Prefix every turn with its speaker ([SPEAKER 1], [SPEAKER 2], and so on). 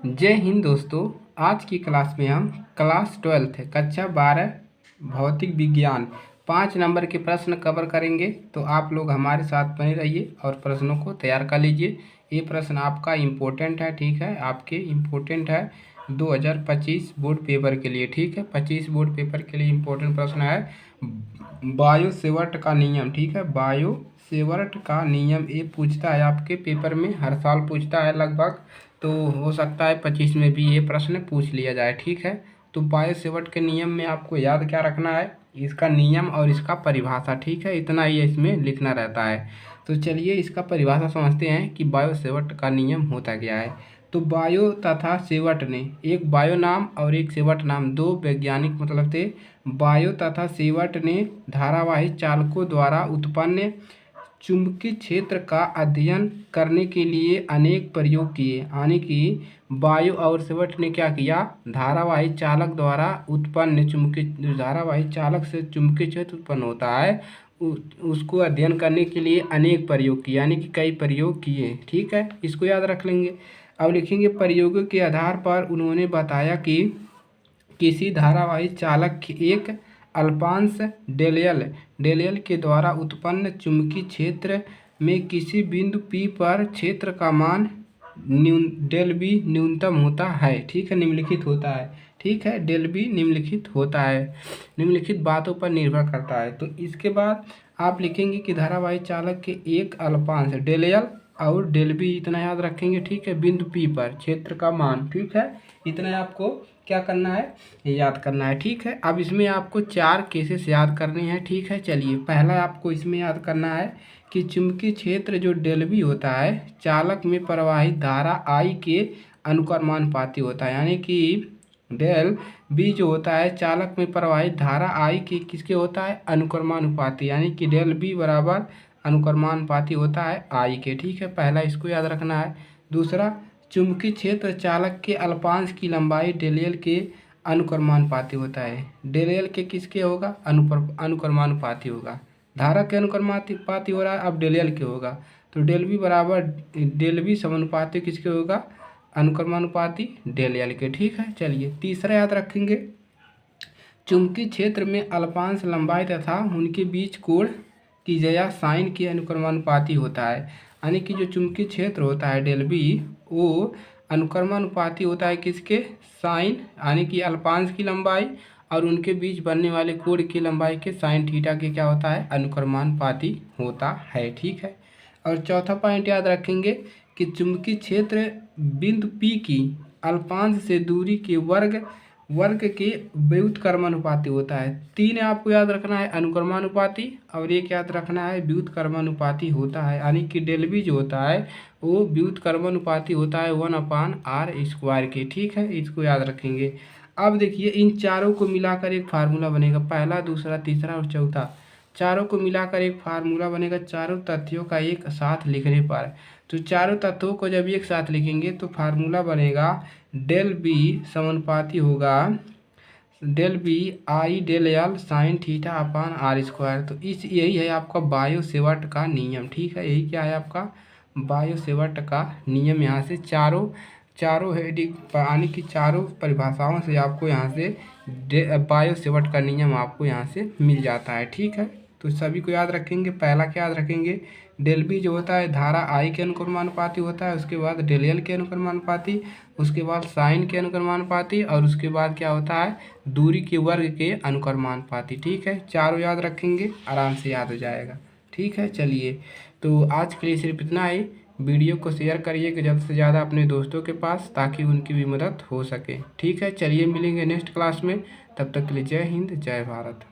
[SPEAKER 1] जय हिंद दोस्तों। आज की क्लास में हम क्लास 12 कक्षा 12 भौतिक विज्ञान 5 नंबर के प्रश्न कवर करेंगे। तो आप लोग हमारे साथ बने रहिए और प्रश्नों को तैयार कर लीजिए। ये प्रश्न आपका इम्पोर्टेंट है, ठीक है, आपके इम्पोर्टेंट है 2025 बोर्ड पेपर के लिए, ठीक है। 25 बोर्ड पेपर के लिए इम्पोर्टेंट प्रश्न है बायो सेवर्ट का नियम, ठीक है। बायो सेवर्ट का नियम ये पूछता है आपके पेपर में, हर साल पूछता है लगभग, तो हो सकता है 25 में भी ये प्रश्न पूछ लिया जाए, ठीक है। तो बायो सेवर्ट के नियम में आपको याद क्या रखना है, इसका नियम और इसका परिभाषा, ठीक है, इतना ही इसमें लिखना रहता है। तो चलिए इसका परिभाषा समझते हैं कि बायो सेवर्ट का नियम होता क्या है। तो बायो तथा सेवर्ट ने, एक बायो नाम और एक सेवर्ट नाम, दो वैज्ञानिक मतलब थे। बायो तथा सेवर्ट ने धारावाही चालकों द्वारा उत्पन्न चुंबकीय क्षेत्र का अध्ययन करने के लिए अनेक प्रयोग किए, यानी कि बायो और सेवर्ट ने क्या किया, धारावाही चालक द्वारा उत्पन्न चुंबकीय, धारावाही चालक से चुंबकीय क्षेत्र उत्पन्न होता है, उसको अध्ययन करने के लिए अनेक प्रयोग किए, यानी कि कई प्रयोग किए, ठीक है। इसको याद रख लेंगे। अब लिखेंगे प्रयोगों के आधार पर उन्होंने बताया कि किसी धारावाही चालक की एक अल्पांश डेलियल के द्वारा उत्पन्न चुंबकीय क्षेत्र में किसी बिंदु P पर क्षेत्र का मान डेल बी न्यूनतम होता है, ठीक है, निम्नलिखित होता है, ठीक है, डेल बी निम्नलिखित होता है, निम्नलिखित बातों पर निर्भर करता है। तो इसके बाद आप लिखेंगे कि धारावाही चालक के एक अल्पांश डेलियल और डेल बी, इतना याद रखेंगे, ठीक है, बिंदु P पर क्षेत्र का मान, ठीक है, इतना आपको क्या करना है, याद करना है, ठीक है। अब इसमें आपको 4 केसेस याद करने हैं, ठीक है। चलिए पहला आपको इसमें याद करना है कि चुंबकीय क्षेत्र जो डेल बी होता है चालक में प्रवाहित धारा आई के अनुक्रमानुपाती होता है, यानी कि डेल बी जो होता है चालक में प्रवाहित धारा आई के किसके होता है, अनुक्रमानुपाती, यानी कि डेल बी बराबर अनुक्रमानुपाती होता है आई के, ठीक है, पहला इसको याद रखना है। दूसरा, चुंबकीय क्षेत्र चालक के अल्पांश की लंबाई डेलियल के अनुक्रमानुपाती होता है, डेलियल के किसके होगा, अनुक्रमानुपाती होगा, धारा के अनुक्रमानुपाती हो रहा है, अब डेलियल के होगा, तो डेल बी बराबर डेल बी समानुपाती किसके होगा, अनुक्रमानुपाती डेलियल के, ठीक है। चलिए तीसरा याद रखेंगे, चुंबकीय क्षेत्र में अल्पांश लंबाई तथा उनके बीच कोण की जया साइन के अनुक्रमानुपाती होता है, यानी कि जो चुंबकीय क्षेत्र होता है डेल बी वो अनुक्रमानुपाती होता है किसके, साइन, यानी कि अल्पांश की लंबाई और उनके बीच बनने वाले कोण की लंबाई के साइन थीटा के क्या होता है, अनुक्रमानुपाती होता है, ठीक है। और चौथा पॉइंट याद रखेंगे कि चुंबकीय क्षेत्र बिंदु P की अल्पांश से दूरी के वर्ग के व्युत्क्रमानुपाती होता है। 3 आपको याद रखना है, अनुक्रमानुपाती, और एक याद रखना है व्युत्क्रमानुपाती होता है, यानी कि डेल बी जो होता है वो व्युत्क्रमानुपाती होता है 1/r² के, ठीक है, इसको याद रखेंगे। अब देखिए इन चारों को मिलाकर एक फार्मूला बनेगा, पहला दूसरा तीसरा और चौथा, चारों को मिलाकर एक फार्मूला बनेगा चारों तथ्यों का एक साथ लिखने पर। तो चारों तत्वों को जब एक साथ लिखेंगे तो फार्मूला बनेगा डेल बी समानुपाती होगा del B I del L sine theta upon r²। तो यही है आपका बायो सेवर्ट का नियम, ठीक है, यही क्या है आपका बायो सेवर्ट का नियम। यहाँ से चारों हेडिंग यानी कि चारों परिभाषाओं से आपको यहाँ से बायो सेवर्ट का नियम आपको यहाँ से मिल जाता है, ठीक है। तो सभी को याद रखेंगे। पहला क्या याद रखेंगे, डेल बी जो होता है धारा आई के अनुक्रमानुपाती होता है, उसके बाद डेल एल के अनुक्रमानुपाती, उसके बाद साइन के अनुक्रमानुपाती, और उसके बाद क्या होता है, दूरी के वर्ग के अनुक्रमानुपाती, ठीक है। चारों याद रखेंगे, आराम से याद हो जाएगा, ठीक है। चलिए तो आज के लिए सिर्फ इतना ही। वीडियो को शेयर करिए कि ज़्यादा से ज़्यादा अपने दोस्तों के पास, ताकि उनकी भी मदद हो सके, ठीक है। चलिए मिलेंगे नेक्स्ट क्लास में, तब तक के लिए जय हिंद जय भारत।